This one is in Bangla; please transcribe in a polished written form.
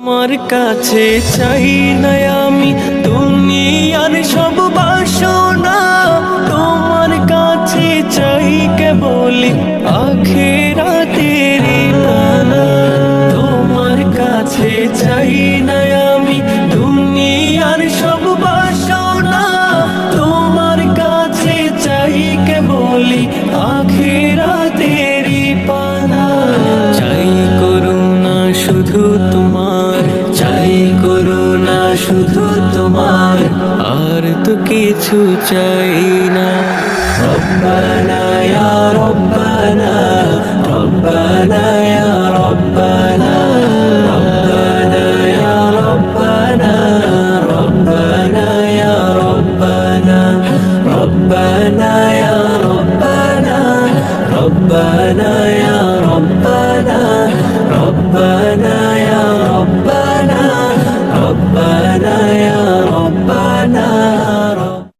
তোমার কাছে চাই না আমি দুনিয়ার সব বাসনা, তোমার কাছে চাই কেবল আখিরাতের পানা। তোমার কাছে চাই না আমি দুনিয়ার সব বাসনা, তোমার কাছে চাই কেবল আখিরাতের পানা। চাই করুণা শুধু তোমার, চাই করুণা শুধু তোমার, আর তো কিছু চাই না। রব্বানা ইয়া রব্বানা, রব্বানা ইয়া রব্বানা, রব্বানা ইয়া রব্বানা, রব্বানা ইয়া রব্বানা, রব্বানা ইয়া রব্বানা, রব্বানা ইয়া রব্বানা, রব্বানা ইয়া রব্বানা, রব্বানা ইয়া